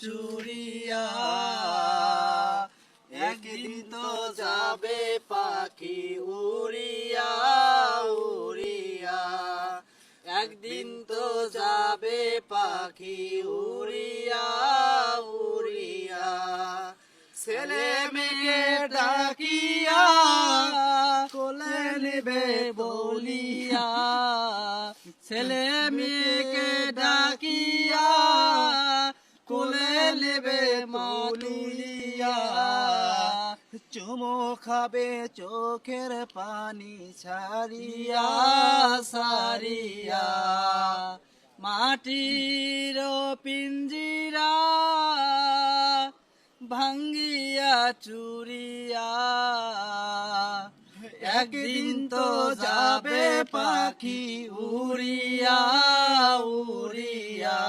চুরিয়া। একদিন তো যাবে পাখি উড়িয়া উড়িয়া, একদিন তো যাবে পাখি উড়িয়া উড়িয়া। ছেলে মেয়ে ডাকিয়া কোলে নেবে বলিয়া, ছেলে মেয়েকে ডাকিয়া কোলে নেবে বলিয়া। চুমো খাবে চোখের পানি ছাড়িয়া সারিয়া, মাটির পিঞ্জিরা ভাঙ্গিয়া চুরিয়া। একদিন তো যাবে পাখি উড়িয়া উড়িয়া।